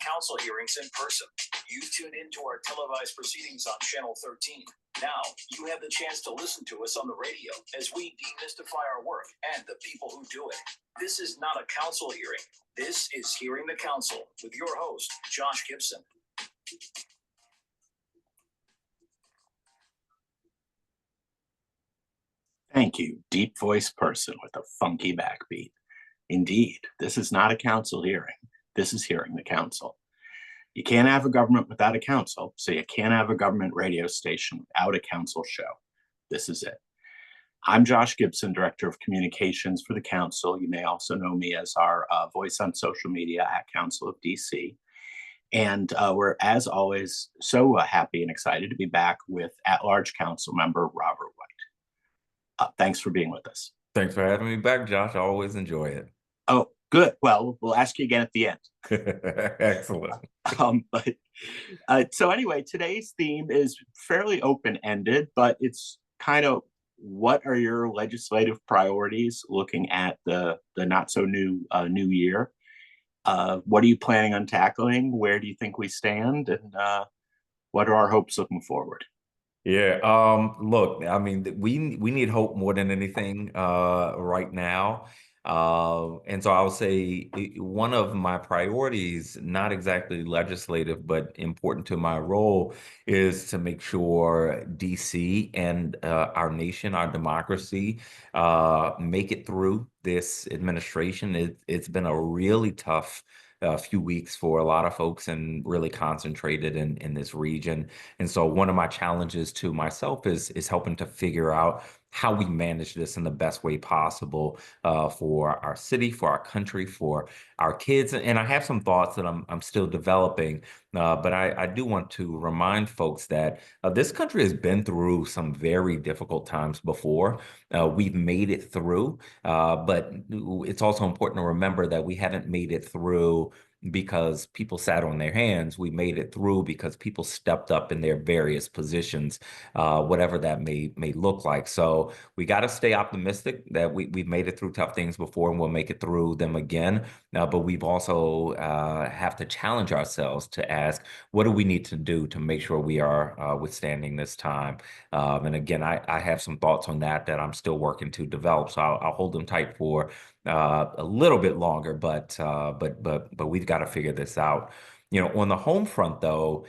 council hearings in person. You've tuned into our televised proceedings on Channel 13. Now, you have the chance to listen to us on the radio as we demystify our work and the people who do it. This is not a council hearing. This is Hearing the Council with your host, Josh Gibson. Thank you, deep voice person with a funky backbeat. Indeed, this is not a council hearing. This is Hearing the Council. You can't have a government without a council, so you can't have a government radio station without a council show. This is it. I'm Josh Gibson, Director of Communications for the Council. You may also know me as our voice on social media at Council of DC. And we're, as always, so happy and excited to be back with At-Large Councilmember Robert White. Thanks for being with us. Thanks for having me back, Josh. I always enjoy it. Oh, good. Well, we'll ask you again at the end. Excellent. So anyway, today's theme is fairly open-ended, but it's kind of what are your legislative priorities looking at the not so new year? What are you planning on tackling? Where do you think we stand? And what are our hopes looking forward? Yeah, look, I mean, we need hope more than anything right now. And so I would say one of my priorities, not exactly legislative, but important to my role, is to make sure DC and our nation, our democracy, make it through this administration. It's been a really tough few weeks for a lot of folks and really concentrated in this region. And so one of my challenges to myself is helping to figure out how we manage this in the best way possible for our city, for our country, for our kids. And I have some thoughts that I'm still developing, but I do want to remind folks that this country has been through some very difficult times before. We've made it through, but it's also important to remember that we haven't made it through because people sat on their hands. We made it through because people stepped up in their various positions, whatever that may look like. So we got to stay optimistic that we've made it through tough things before and we'll make it through them again. But we've also have to challenge ourselves to ask, what do we need to do to make sure we are withstanding this time? And again, I have some thoughts on that I'm still working to develop. So I'll hold them tight for a little bit longer, but we've got to figure this out. You know, on the home front, though,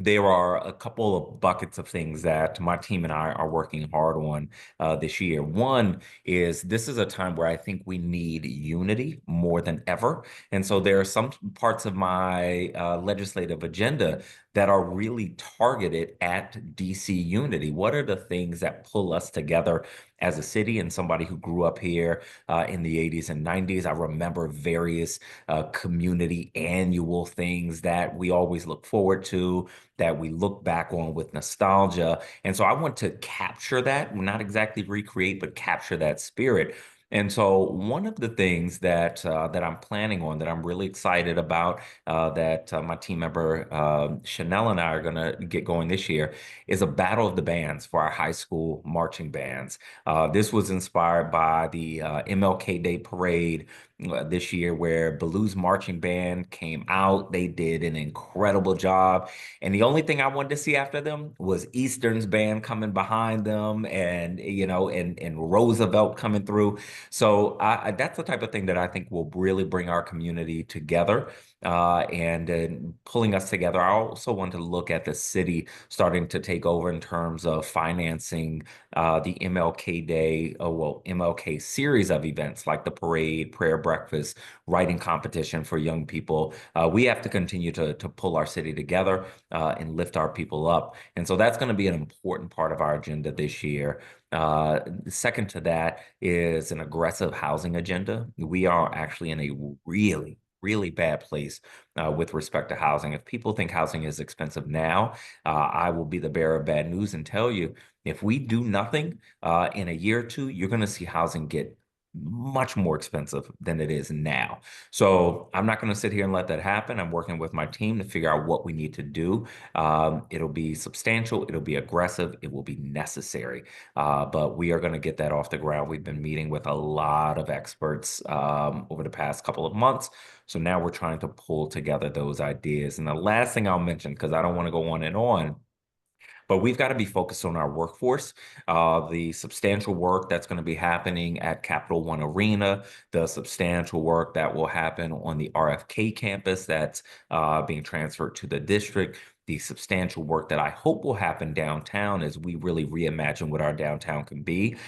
there are a couple of buckets of things that my team and I are working hard on this year. One is this is a time where I think we need unity more than ever. And so there are some parts of my legislative agenda that are really targeted at DC unity. What are the things that pull us together as a city? And somebody who grew up here in the 80s and 90s, I remember various community annual things that we always look forward to, that we look back on with nostalgia. And so I want to capture that, not exactly recreate, but capture that spirit. And so one of the things that I'm planning on, that I'm really excited about, that my team member Chanel and I are going to get going this year, is a battle of the bands for our high school marching bands. This was inspired by the MLK Day parade this year, where Blues Marching Band came out. They did an incredible job. And the only thing I wanted to see after them was Eastern's band coming behind them, and, you know, and Roosevelt coming through. So that's the type of thing that I think will really bring our community together and pulling us together. I also want to look at the city starting to take over in terms of financing the MLK Day, MLK series of events like the parade, prayer breakfast, writing competition for young people. We have to continue to pull our city together and lift our people up. And so that's going to be an important part of our agenda this year. Second to that is an aggressive housing agenda. We are actually in a really bad place with respect to housing. If people think housing is expensive now, I will be the bearer of bad news and tell you, if we do nothing in a year or two, you're going to see housing get much more expensive than it is now. So I'm not going to sit here and let that happen. I'm working with my team to figure out what we need to do. It'll be substantial, it'll be aggressive, it will be necessary. But we are going to get that off the ground. We've been meeting with a lot of experts over the past couple of months. So now we're trying to pull together those ideas. And the last thing I'll mention, because I don't want to go on and on, but we've got to be focused on our workforce, the substantial work that's going to be happening at Capital One Arena, the substantial work that will happen on the RFK campus that's being transferred to the district, the substantial work that I hope will happen downtown as we really reimagine what our downtown can be,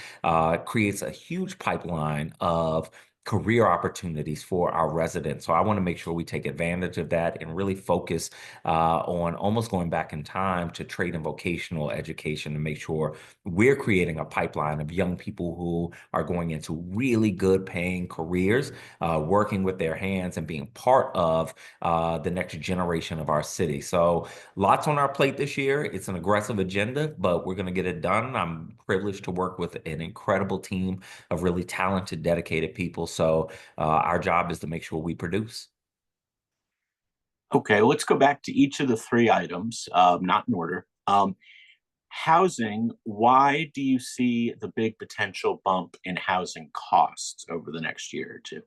creates a huge pipeline of career opportunities for our residents. So I want to make sure we take advantage of that and really focus on almost going back in time to trade and vocational education to make sure we're creating a pipeline of young people who are going into really good paying careers, working with their hands and being part of the next generation of our city. So lots on our plate this year. It's an aggressive agenda, but we're going to get it done. I'm privileged to work with an incredible team of really talented, dedicated people. So our job is to make sure we produce. Okay, let's go back to each of the three items, not in order. Housing, why do you see the big potential bump in housing costs over the next year or two?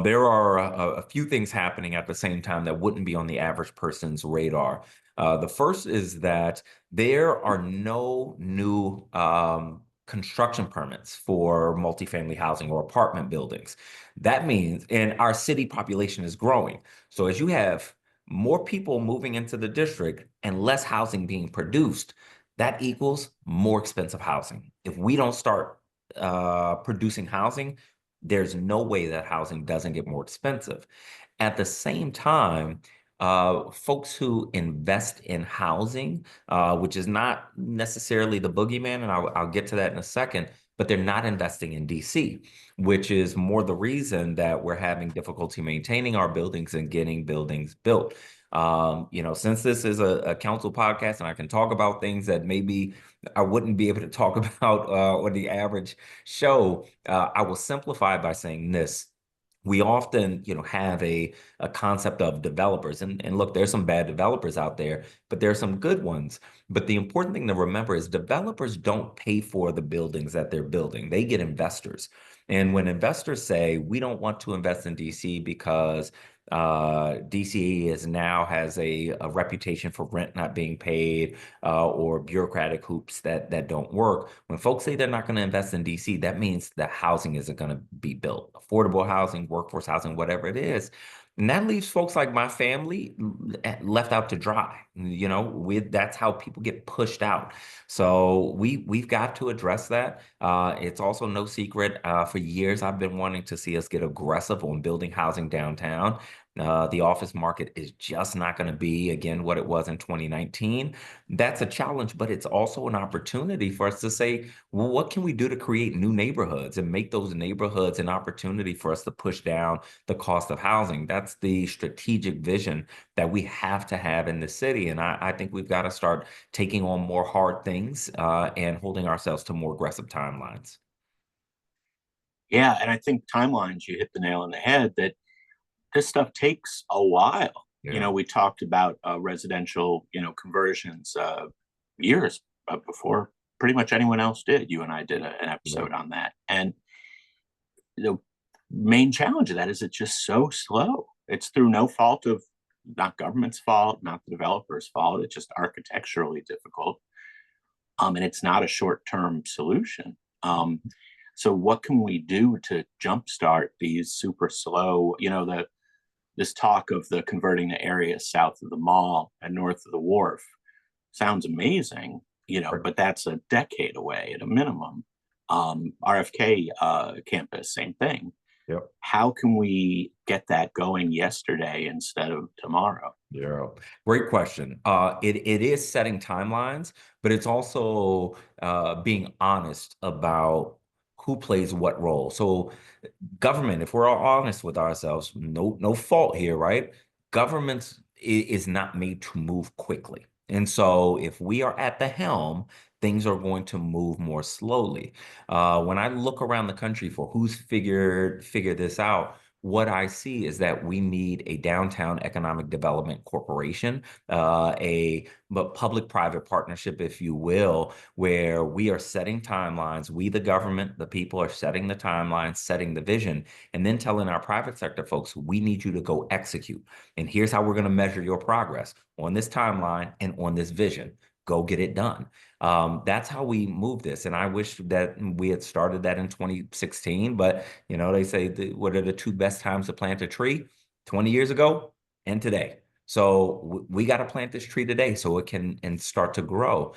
There are a few things happening at the same time that wouldn't be on the average person's radar. The first is that there are no new construction permits for multifamily housing or apartment buildings. That means, and our city population is growing. So as you have more people moving into the district and less housing being produced, that equals more expensive housing. If we don't start producing housing, there's no way that housing doesn't get more expensive. At the same time, folks who invest in housing, which is not necessarily the boogeyman, and I'll get to that in a second, but they're not investing in DC, which is more the reason that we're having difficulty maintaining our buildings and getting buildings built. Since this is a council podcast and I can talk about things that maybe I wouldn't be able to talk about on the average show, I will simplify by saying this. We often, have a concept of developers, and look, there's some bad developers out there, but there are some good ones. But the important thing to remember is developers don't pay for the buildings that they're building. They get investors. And when investors say, we don't want to invest in DC because DC is now has a reputation for rent not being paid or bureaucratic hoops that don't work. When folks say they're not going to invest in DC, that means that housing isn't going to be built. Affordable housing, workforce housing, whatever it is. And that leaves folks like my family left out to dry. That's how people get pushed out. So we've got to address that. It's also no secret. For years, I've been wanting to see us get aggressive on building housing downtown. The office market is just not going to be, again, what it was in 2019. That's a challenge, but it's also an opportunity for us to say, well, what can we do to create new neighborhoods and make those neighborhoods an opportunity for us to push down the cost of housing? That's the strategic vision that we have to have in the city. And I think we've got to start taking on more hard things and holding ourselves to more aggressive timelines. Yeah, and I think timelines, you hit the nail on the head that this stuff takes a while. Yeah. We talked about residential, conversions years before pretty much anyone else did. You and I did an episode on that. And the main challenge of that is it's just so slow. It's through no fault of not government's fault, not the developer's fault. It's just architecturally difficult. And it's not a short-term solution. So what can we do to jumpstart these super slow, this talk of the converting the area south of the mall and north of the wharf sounds amazing, but that's a decade away at a minimum. RFK campus, same thing. Yep. How can we get that going yesterday instead of tomorrow? Yeah, great question. It is setting timelines, but it's also being honest about who plays what role. So government, if we're all honest with ourselves, no fault here, right? Government is not made to move quickly. And so if we are at the helm, things are going to move more slowly. When I look around the country for who's figured this out, what I see is that we need a downtown economic development corporation, a public-private partnership, if you will, where we are setting timelines. We, the government, the people, are setting the timelines, setting the vision, and then telling our private sector folks, we need you to go execute. And here's how we're going to measure your progress on this timeline and on this vision. Go get it done. That's how we move this. And I wish that we had started that in 2016, but they say, what are the two best times to plant a tree? 20 years ago and today. So we got to plant this tree today so it can and start to grow.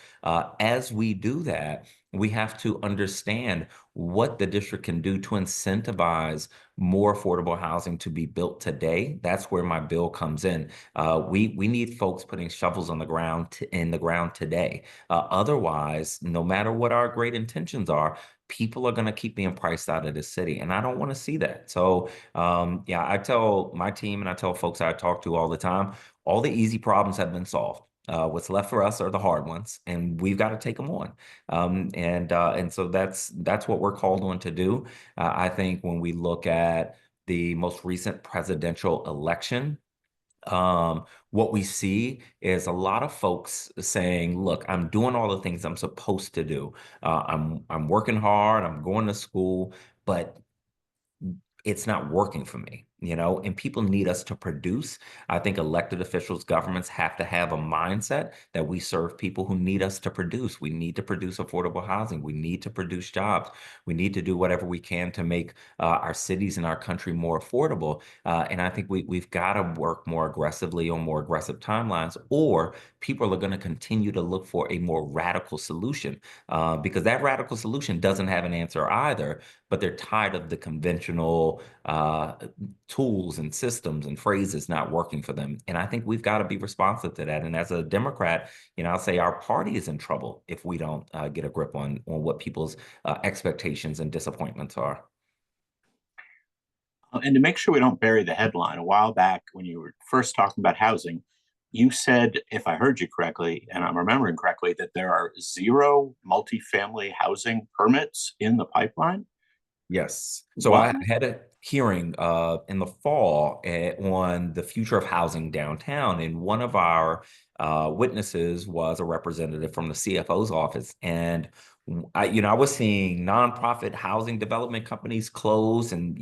As we do that, we have to understand what the district can do to incentivize more affordable housing to be built today. That's where my bill comes in. We need folks putting shovels on the ground in the ground today. Otherwise, no matter what our great intentions are, people are going to keep being priced out of the city, and I don't want to see that. So, yeah, I tell my team and I tell folks I talk to all the time, all the easy problems have been solved. What's left for us are the hard ones, and we've got to take them on. And so that's what we're called on to do. I think when we look at the most recent presidential election, what we see is a lot of folks saying, look, I'm doing all the things I'm supposed to do. I'm working hard, I'm going to school, but it's not working for me, and people need us to produce. I think elected officials, governments have to have a mindset that we serve people who need us to produce. We need to produce affordable housing. We need to produce jobs. We need to do whatever we can to make our cities and our country more affordable. And I think we've got to work more aggressively on more aggressive timelines, or people are going to continue to look for a more radical solution, because that radical solution doesn't have an answer either, but they're tired of the conventional tools and systems and phrases not working for them. And I think we've got to be responsive to that. And as a Democrat, I'll say our party is in trouble if we don't get a grip on what people's expectations and disappointments are. And to make sure we don't bury the headline, a while back when you were first talking about housing, you said, if I heard you correctly, and I'm remembering correctly, that there are 0 multifamily housing permits in the pipeline. Yes. So What? I had a hearing in the fall on the future of housing downtown, and one of our witnesses was a representative from the CFO's office. And I was seeing nonprofit housing development companies close, and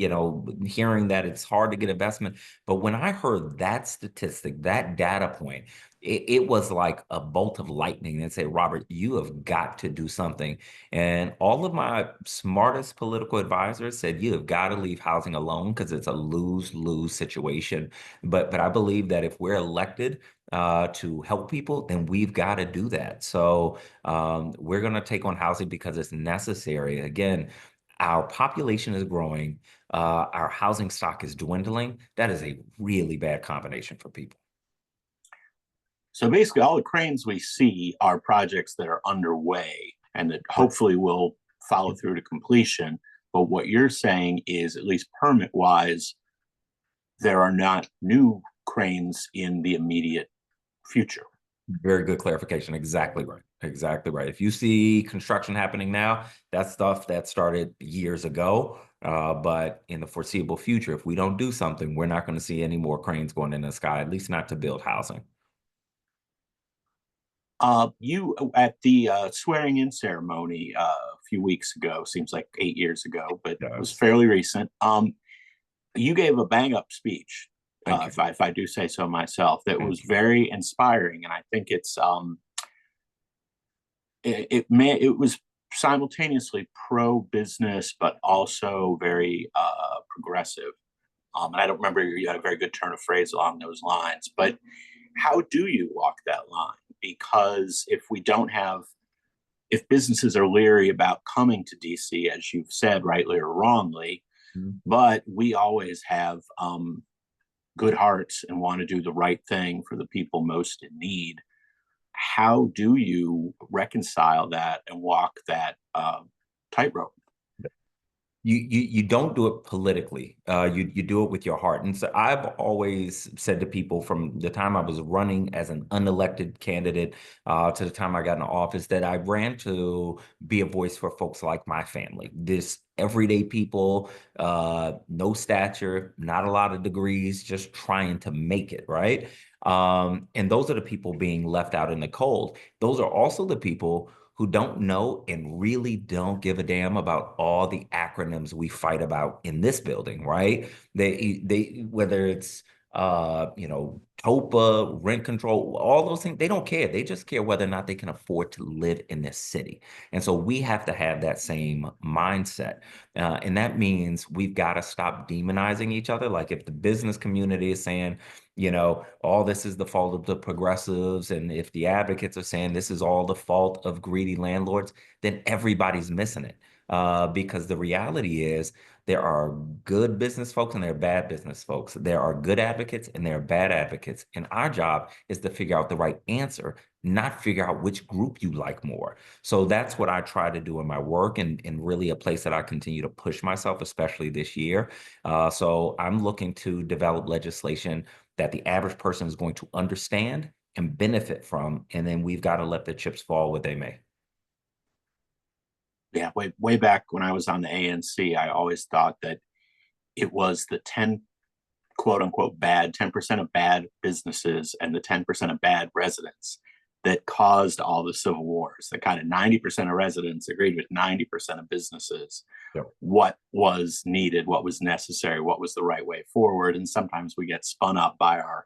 hearing that it's hard to get investment. But when I heard that statistic, that data point, it was like a bolt of lightning and say, Robert, you have got to do something. And all of my smartest political advisors said, you have got to leave housing alone because it's a lose-lose situation. But I believe that if we're elected to help people, then we've got to do that. So we're going to take on housing because it's necessary. Again, our population is growing. Our housing stock is dwindling. That is a really bad combination for people. So basically, all the cranes we see are projects that are underway and that hopefully will follow through to completion. But what you're saying is, at least permit-wise, there are not new cranes in the immediate future. Very good clarification. Exactly right. Exactly right. If you see construction happening now, that's stuff that started years ago. But in the foreseeable future, if we don't do something, we're not going to see any more cranes going in the sky, at least not to build housing. You at the swearing-in ceremony a few weeks ago, seems like 8 years ago, but it was fairly recent. You gave a bang-up speech, if I do say so myself, that was very inspiring, and I think it was simultaneously pro-business, but also very progressive. And I don't remember, you had a very good turn of phrase along those lines, but how do you walk that line? Because if businesses are leery about coming to DC, as you've said, rightly or wrongly, but we always have good hearts and want to do the right thing for the people most in need. How do you reconcile that and walk that tightrope? you don't do it politically. You do it with your heart. And so I've always said to people from the time I was running as an unelected candidate to the time I got in office that I ran to be a voice for folks like my family. This everyday people, no stature, not a lot of degrees, just trying to make it, right? And those are the people being left out in the cold. Those are also the people who don't know and really don't give a damn about all the acronyms we fight about in this building, right? They whether it's TOPA, rent control, all those things, they don't care. They just care whether or not they can afford to live in this city. And so we have to have that same mindset. And that means we've got to stop demonizing each other. Like if the business community is saying, all this is the fault of the progressives, and if the advocates are saying this is all the fault of greedy landlords, then everybody's missing it. Because the reality is there are good business folks and there are bad business folks. There are good advocates and there are bad advocates. And our job is to figure out the right answer, not figure out which group you like more. So that's what I try to do in my work, and really a place that I continue to push myself, especially this year. So I'm looking to develop legislation that the average person is going to understand and benefit from. And then we've got to let the chips fall where they may. Yeah, way back when I was on the ANC, I always thought that it was the 10 quote unquote bad 10% of bad businesses and the 10% of bad residents that caused all the civil wars. That kind of 90% of residents agreed with 90% of businesses. Yep. What was needed, what was necessary, what was the right way forward. And sometimes we get spun up by our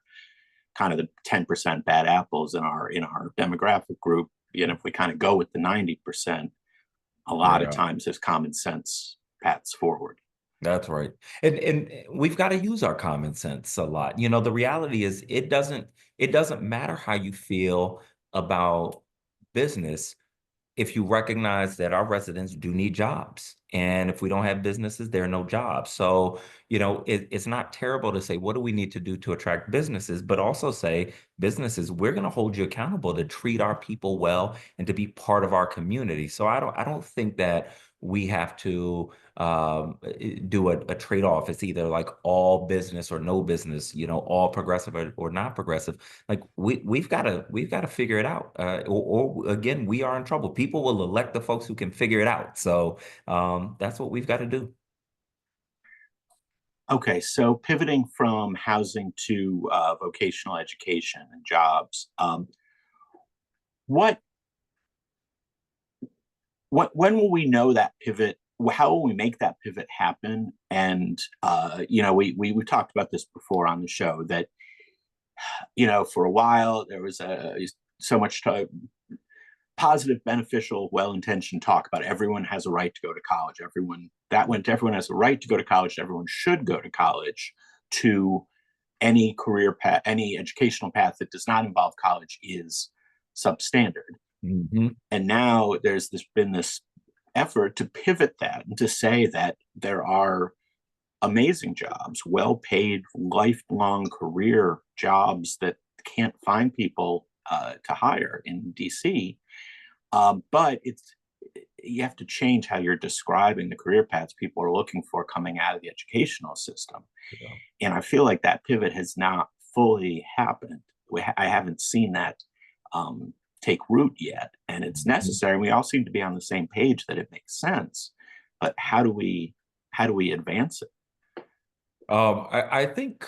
kind of the 10% bad apples in our demographic group. If we kind of go with the 90%, a lot of times there's common sense paths forward. That's right. And we've got to use our common sense a lot. The reality is it doesn't matter how you feel about business if you recognize that our residents do need jobs. And if we don't have businesses, there are no jobs. So, it's not terrible to say, what do we need to do to attract businesses? But also say, businesses, we're going to hold you accountable to treat our people well and to be part of our community. So I don't think that we have to do a trade-off. It's either like all business or no business, all progressive or not progressive. Like we've got to figure it out. Or again, we are in trouble. People will elect the folks who can figure it out. So that's what we've got to do. Okay, so pivoting from housing to vocational education and jobs, when will we know that pivot? How will we make that pivot happen? And we talked about this before on the show that for a while there was so much positive, beneficial, well-intentioned talk about everyone has a right to go to college. Everyone has a right to go to college. Everyone should go to college. To any career path, any educational path that does not involve college is substandard. Mm-hmm. And now there's been this effort to pivot that and to say that there are amazing jobs, well-paid, lifelong career jobs that can't find people to hire in DC. But you have to change how you're describing the career paths people are looking for coming out of the educational system. Yeah. And I feel like that pivot has not fully happened. I haven't seen that take root yet, and it's necessary. We all seem to be on the same page that it makes sense, but how do we advance it? I think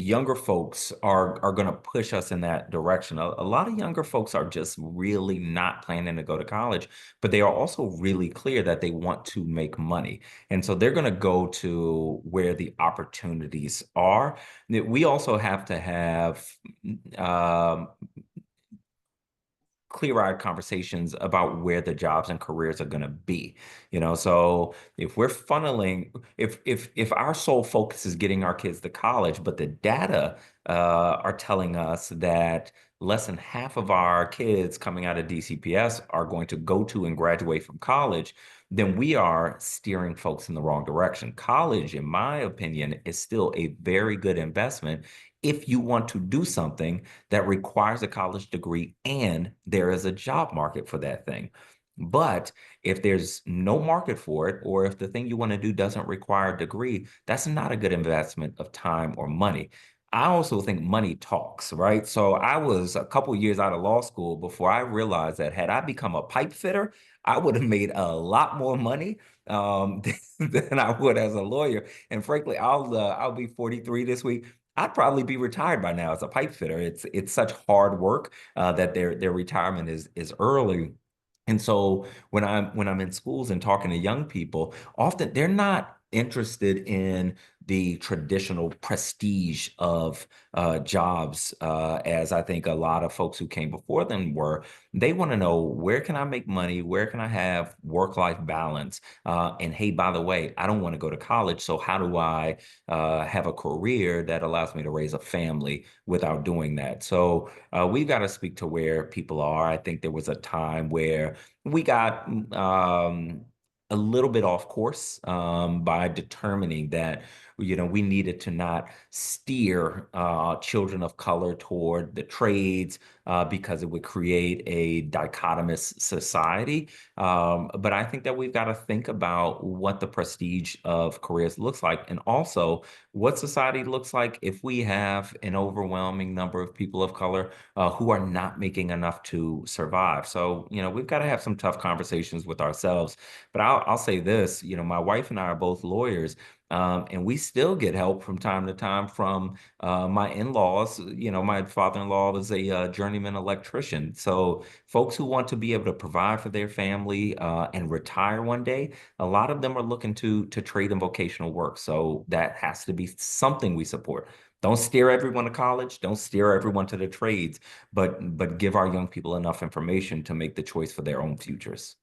younger folks are going to push us in that direction. A lot of younger folks are just really not planning to go to college, but they are also really clear that they want to make money. And so they're going to go to where the opportunities are. We also have to have clear-eyed conversations about where the jobs and careers are going to be. So if we're funneling, if our sole focus is getting our kids to college, but the data are telling us that less than half of our kids coming out of DCPS are going to go to and graduate from college, then we are steering folks in the wrong direction. College, in my opinion, is still a very good investment if you want to do something that requires a college degree and there is a job market for that thing. But if there's no market for it, or if the thing you want to do doesn't require a degree, that's not a good investment of time or money. I also think money talks, right? So I was a couple years out of law school before I realized that had I become a pipe fitter, I would have made a lot more money than I would as a lawyer. And frankly, I'll be 43 this week. I'd probably be retired by now as a pipe fitter. It's such hard work that their retirement is early. And so when I'm in schools and talking to young people, often they're not interested in the traditional prestige of jobs, as I think a lot of folks who came before them were. They want to know, where can I make money? Where can I have work-life balance? And hey, by the way, I don't want to go to college, so how do I have a career that allows me to raise a family without doing that? So we've got to speak to where people are. I think there was a time where we got a little bit off course by determining that, we needed to not steer children of color toward the trades because it would create a dichotomous society. But I think that we've got to think about what the prestige of careers looks like, and also what society looks like if we have an overwhelming number of people of color who are not making enough to survive. So, we've got to have some tough conversations with ourselves. But I'll say this, my wife and I are both lawyers. And we still get help from time to time from my in-laws. My father-in-law was a journeyman electrician. So folks who want to be able to provide for their family and retire one day, a lot of them are looking to trade and vocational work. So that has to be something we support. Don't steer everyone to college. Don't steer everyone to the trades, but give our young people enough information to make the choice for their own futures.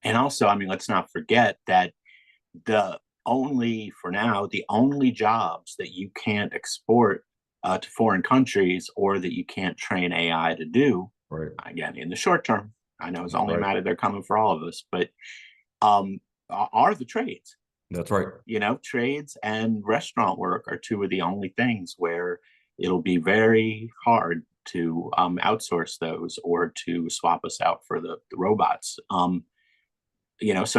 And also, I mean, let's not forget that for now, the only jobs that you can't export to foreign countries, or that you can't train AI to do, Right. again, in the short term, I know it's only a Right. matter they're coming for all of us, but are the trades. That's right. Trades and restaurant work are two of the only things where it'll be very hard to outsource those, or to swap us out for the robots. So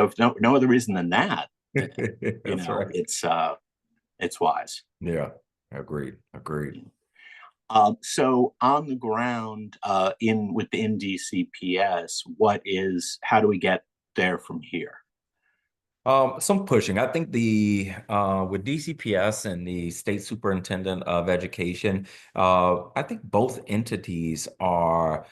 if no other reason than that, That's right. it's wise. Yeah. Agreed. Agreed. So on the ground, within DCPS, how do we get there from here? Some pushing. I think the with DCPS and the State Superintendent of Education, I think both entities are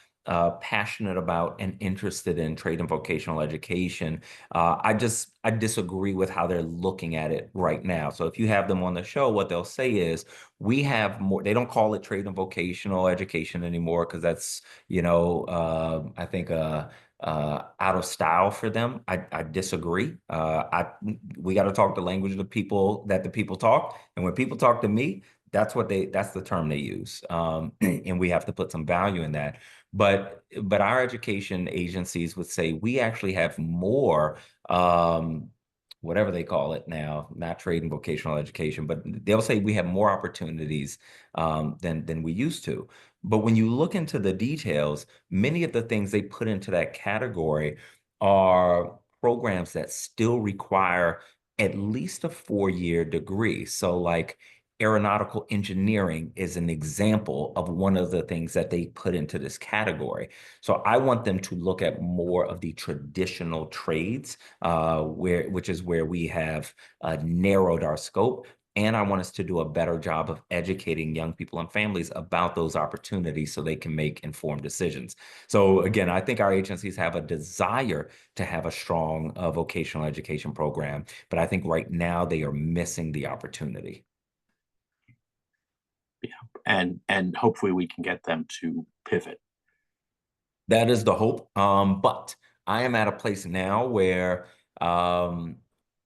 passionate about and interested in trade and vocational education. I disagree with how they're looking at it right now. So if you have them on the show, what they'll say is, we have more. They don't call it trade and vocational education anymore because that's, I think out of style for them. I disagree. We got to talk the language of the people that the people talk, and when people talk to me, that's the term they use, and we have to put some value in that. But our education agencies would say we actually have more. Whatever they call it now, not trade and vocational education, but they'll say we have more opportunities than we used to. But when you look into the details, many of the things they put into that category are programs that still require at least a 4-year degree. So like aeronautical engineering is an example of one of the things that they put into this category. So I want them to look at more of the traditional trades, which is where we have narrowed our scope. And I want us to do a better job of educating young people and families about those opportunities so they can make informed decisions. So again, I think our agencies have a desire to have a strong vocational education program, but I think right now they are missing the opportunity. Yeah, and hopefully we can get them to pivot. That is the hope. But I am at a place now where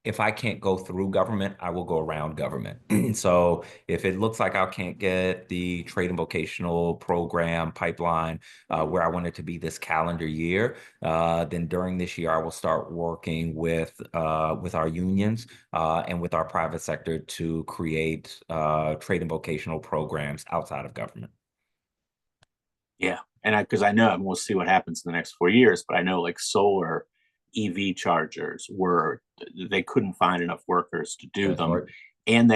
if I can't go through government, I will go around government. So if it looks like I can't get the trade and vocational program pipeline where I want it to be this calendar year, then during this year, I will start working with our unions and with our private sector to create trade and vocational programs outside of government. Yeah, And because I know, and we'll see what happens in the next 4 years, but I know like solar EV chargers they couldn't find enough workers to do That's them. right. And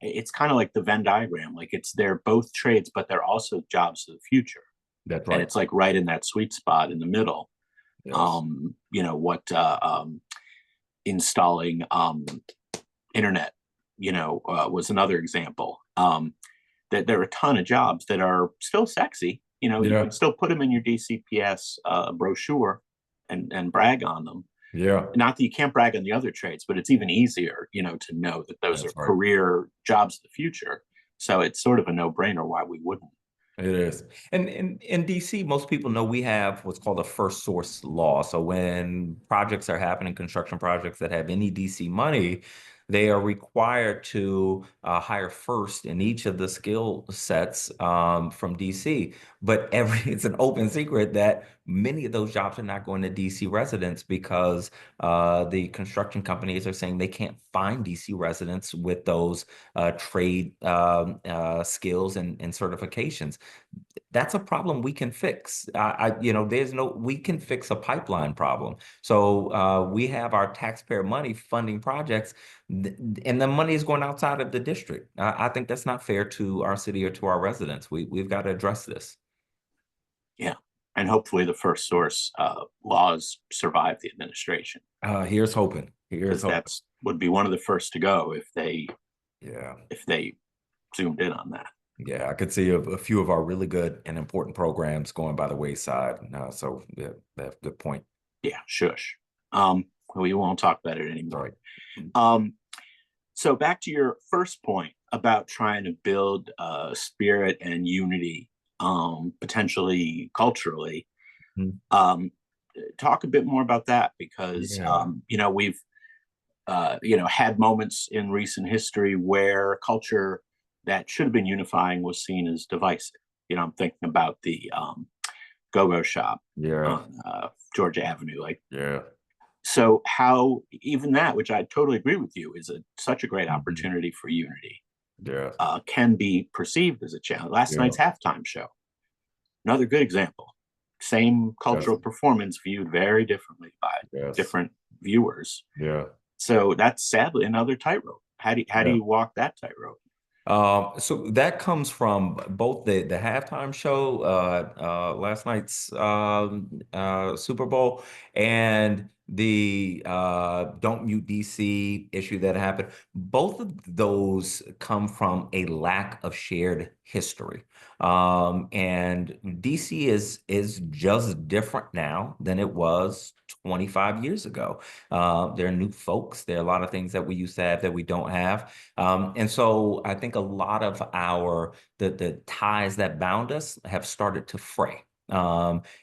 it's kind of like the Venn diagram. Like they're both trades, but they're also jobs of the future. That's And right. it's like right in that sweet spot in the middle. Yes. Installing internet, was another example. That there are a ton of jobs that are still sexy. You Yeah. can still put them in your DCPS brochure and brag on them. Yeah. Not that you can't brag on the other trades, but it's even easier, to know that those That's are right. career jobs of the future. So it's sort of a no-brainer why we wouldn't. It is. And in DC, most people know we have what's called a first source law. So when projects are happening, construction projects that have any DC money, they are required to hire first in each of the skill sets from DC. But it's an open secret that many of those jobs are not going to DC residents because the construction companies are saying they can't find DC residents with those trade skills and certifications. That's a problem we can fix. We can fix a pipeline problem. So we have our taxpayer money funding projects, and the money is going outside of the district. I think that's not fair to our city or to our residents. We've got to address this. Yeah. And hopefully the first source laws survive the administration. Here's hoping. Here's Because hoping. that's would be one of the first to go if they Yeah. zoomed in on that. Yeah, I could see a few of our really good and important programs going by the wayside. So yeah, that's a good point. Yeah, shush. We won't talk about it anymore. Right. So back to your first point about trying to build spirit and unity, potentially culturally. Mm-hmm. Talk a bit more about that because we've had moments in recent history where culture that should have been unifying was seen as divisive. I'm thinking about the go-go shop on Georgia Avenue. So how even that, which I totally agree with you, is such a great opportunity for unity, can be perceived as a challenge. Last night's halftime show, another good example. Same cultural performance viewed very differently by different viewers. Yeah. So that's sadly another tightrope. How do you walk that tightrope? So that comes from both the halftime show, last night's Super Bowl, and the Don't Mute DC issue that happened. Both of those come from a lack of shared history. And DC is just different now than it was 25 years ago. There are new folks. There are a lot of things that we used to have that we don't have. And so I think a lot of the ties that bound us have started to fray.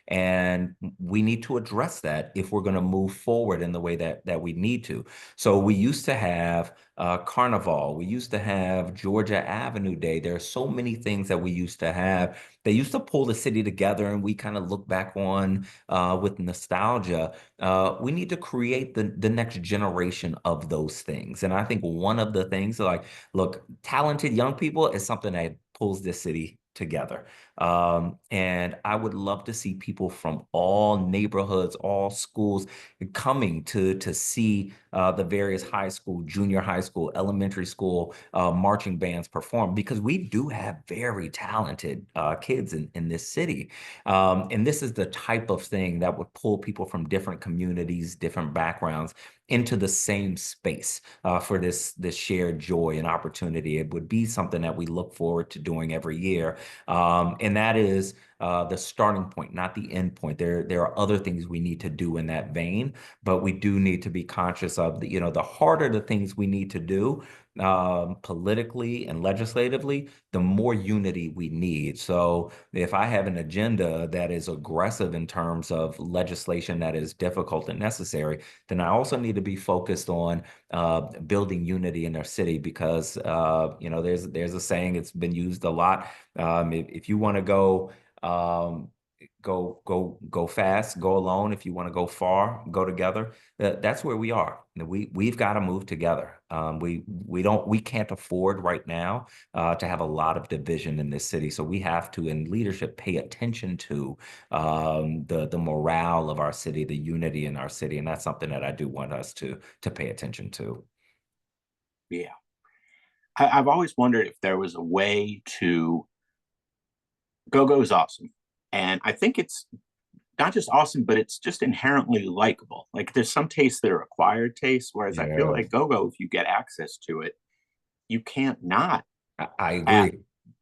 And we need to address that if we're going to move forward in the way that we need to. So we used to have Carnival. We used to have Georgia Avenue Day. There are so many things that we used to have. They used to pull the city together, and we kind of look back on with nostalgia. We need to create the next generation of those things. And I think one of the things, look, talented young people is something that pulls this city together. And I would love to see people from all neighborhoods, all schools coming to see the various high school, junior high school, elementary school marching bands perform, because we do have very talented kids in this city. And this is the type of thing that would pull people from different communities, different backgrounds into the same space for this shared joy and opportunity. It would be something that we look forward to doing every year. And that is the starting point, not the end point. There are other things we need to do in that vein, but we do need to be conscious of the harder the things we need to do politically and legislatively, the more unity we need. So if I have an agenda that is aggressive in terms of legislation that is difficult and necessary, then I also need to be focused on building unity in our city, because there's a saying, it's been used a lot. If you want to go go fast, go alone. If you want to go far, go together. That's where we are. We've got to move together. We can't afford right now to have a lot of division in this city. So we have to, in leadership, pay attention to the morale of our city, the unity in our city, and that's something that I do want us to pay attention to. Yeah. I've always wondered if there was a way to go-go is awesome. And I think it's not just awesome, but it's just inherently likable. Like there's some tastes that are acquired tastes, whereas I feel Yeah, like go-go, if you get access to it, you can't not I tap,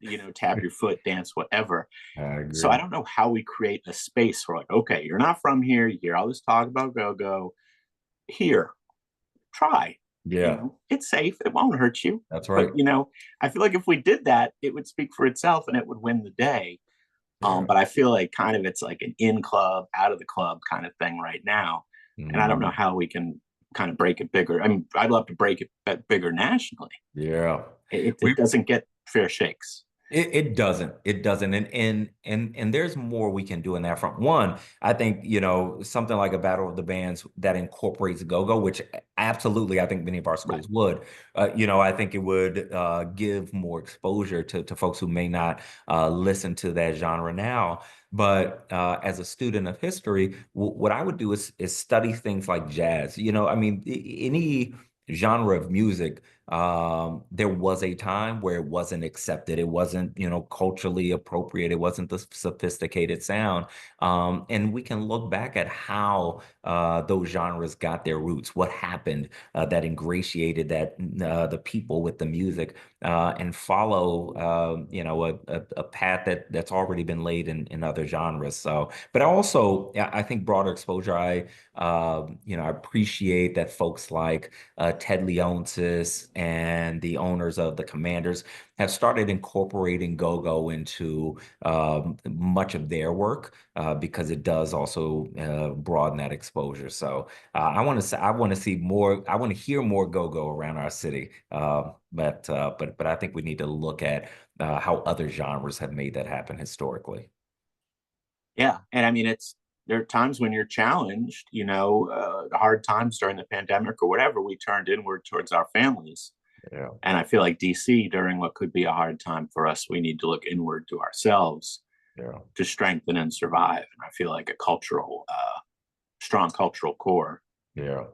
agree. tap your foot, dance, whatever. I So I agree. don't know how we create a space where like, okay, you're not from here, you hear all this talk about go-go. Here, try. Yeah, It's safe, it won't hurt you. that's But right. I feel like if we did that, it would speak for itself and it would win the day. Yeah. But I feel like kind of it's like an in club, out of the club kind of thing right now. And I don't know Mhm. how we can kind of break it bigger. I mean, I'd love to break it bigger nationally. Yeah. It We doesn't get fair shakes. It doesn't, and there's more we can do in that front. One, I think something like a battle of the bands that incorporates go-go, which absolutely I think many of our Right. schools would. I think it would give more exposure to folks who may not listen to that genre now. But as a student of history, what I would do is study things like jazz. I mean, any genre of music, there was a time where it wasn't accepted. It wasn't, culturally appropriate. It wasn't the sophisticated sound. And we can look back at how those genres got their roots, what happened that ingratiated the people with the music, and follow, a path that's already been laid in other genres. So, but also, yeah, I think broader exposure. I appreciate that folks like Ted Leonsis and the owners of the Commanders have started incorporating go-go into much of their work because it does also broaden that exposure. So I want to see more. I want to hear more go-go around our city. But I think we need to look at how other genres have made that happen historically. Yeah. And I mean, there are times when you're challenged, hard times during the pandemic or whatever, we turned inward towards our families. Yeah, And I feel like DC, during what could be a hard time for us, we need to look inward to ourselves yeah, to strengthen and survive. And I feel like a strong cultural core yeah.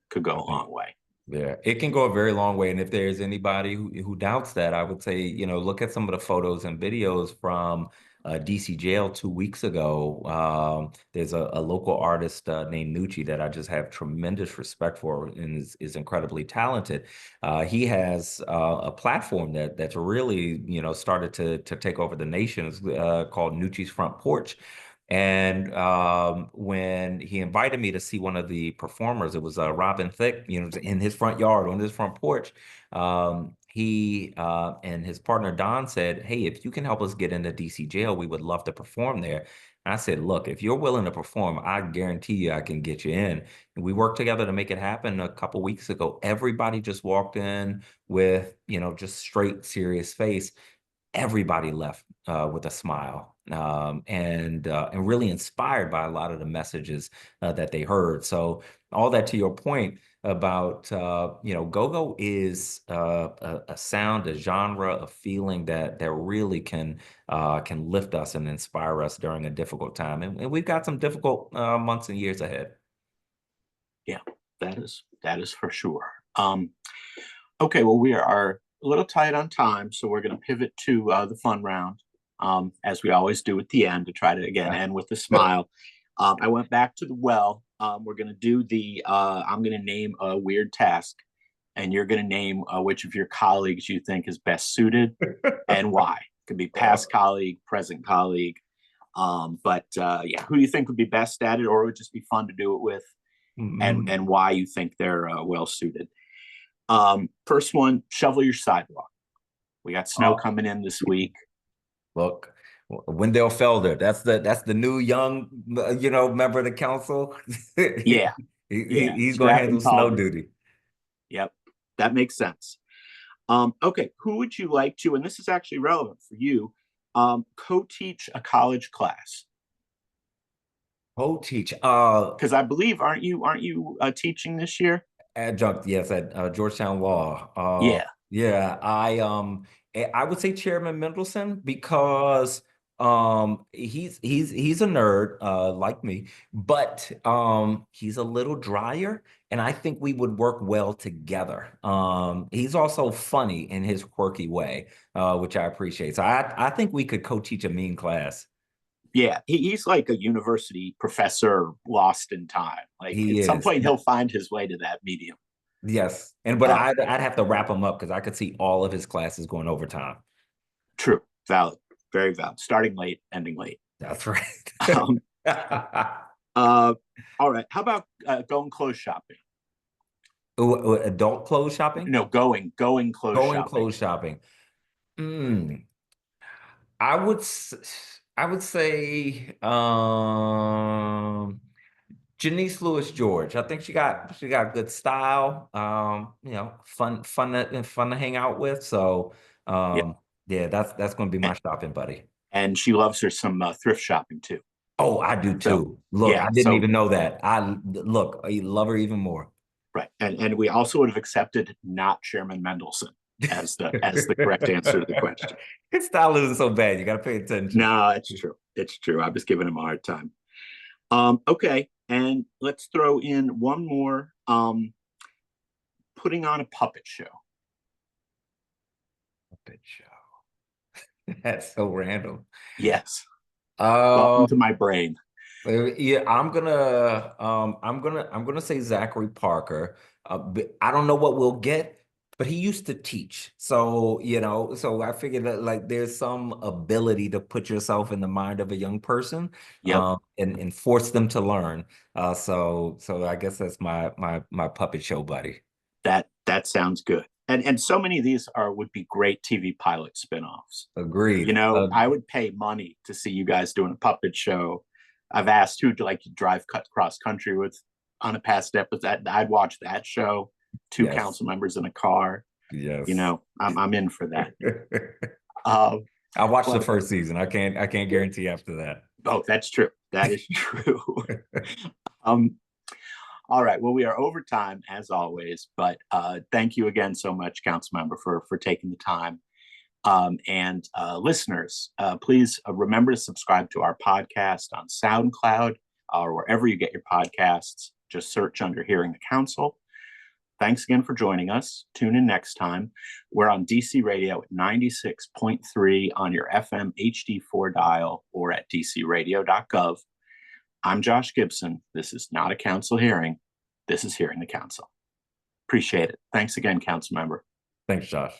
could go I a think. long way. Yeah, it can go a very long way. And if there's anybody who doubts that, I would say, look at some of the photos and videos from DC jail 2 weeks ago. There's a local artist named Nucci that I just have tremendous respect for and is incredibly talented. He has a platform that's really, started to take over the nation. It's called Nucci's Front Porch. And when he invited me to see one of the performers, it was Robin Thicke, in his front yard on his front porch. He and his partner Don said, "Hey, if you can help us get into DC jail, we would love to perform there." And I said, "Look, if you're willing to perform, I guarantee you I can get you in." And we worked together to make it happen a couple weeks ago. Everybody just walked in with, just straight serious face. Everybody left with a smile, and really inspired by a lot of the messages that they heard. So all that to your point about go-go is a sound, a genre, a feeling that really can lift us and inspire us during a difficult time, and we've got some difficult months and years ahead. Yeah, that is for sure. Okay, well, we are a little tight on time, so we're going to pivot to the fun round, as we always do at the end to try to again end with a smile. I went back to the well. We're going to do I'm going to name a weird task, and you're going to name which of your colleagues you think is best suited and why. It could be past colleague, present colleague. But yeah, who do you think would be best at it, or it would just be fun to do it with, Mhm. and why you think they're well suited. First one, shovel your sidewalk. We got snow Oh, coming in this week. look, Wendell Felder, that's the new young, member of the council. Yeah, yeah, He's going to strapping handle snow tall. duty. Yep, that makes sense. Okay, who would you like to, and this is actually relevant for you, co-teach a college class? Co-teach, Because I believe, aren't you teaching this year? adjunct, yes, at Georgetown Law. Yeah, Yeah, I would say Chairman Mendelson because he's a nerd like me, but he's a little drier, and I think we would work well together. He's also funny in his quirky way, which I appreciate. So I think we could co-teach a mean class. yeah. He's like a university professor lost in time. Like He at some is. point he'll find his way to that medium. Yes. And but Uh, I'd have to wrap him up because I could see all of his classes going overtime. True, valid, very valid. Starting late, ending late. That's right. Um, uh, all right. How about going clothes shopping? Adult clothes shopping? No, going clothes Going shopping. clothes shopping. Mm, I would I would say Janice Lewis George. I think she got good style. Fun to hang out with. So Yeah, yeah, that's gonna be my shopping buddy. and she loves her some thrift shopping too. Oh, I do So too. Look, yeah, I didn't so even know that. I love her even more. right, and we also would have accepted not Chairman Mendelson as the correct answer to the question. His style isn't so bad. You got to pay attention. No, it's true. It's true. I was giving him a hard time. Okay, and let's throw in one more. Putting on a puppet show. Puppet show. That's so random. Yes. Welcome to Um, my brain. yeah, I'm gonna say Zachary Parker. But I don't know what we'll get, but he used to teach. So, so I figured that like there's some ability to put yourself in the mind of a young person, Yep. and force them to learn. So I guess that's my puppet show buddy. That sounds good. And so many of these would be great TV pilot spinoffs. You Agreed. know, I would pay money to see you guys doing a puppet show. I've asked who'd like to drive cut cross country with on a past episode. I'd watch that show. Two Yes. council members in a car. You Yes. know, I'm in for that. Uh, I watched the but first season. I can't guarantee after that. oh, that's true. That is true. um, all right. Well, we are over time as always, but thank you again so much, council member, for taking the time. And listeners, please remember to subscribe to our podcast on SoundCloud or wherever you get your podcasts. Just search under Hearing the Council. Thanks again for joining us. Tune in next time. We're on DC Radio at 96.3 on your FM HD4 dial or at dcradio.gov. I'm Josh Gibson. This is not a council hearing. This is Hearing the Council. Appreciate it. Thanks again, council member. Thanks, Josh.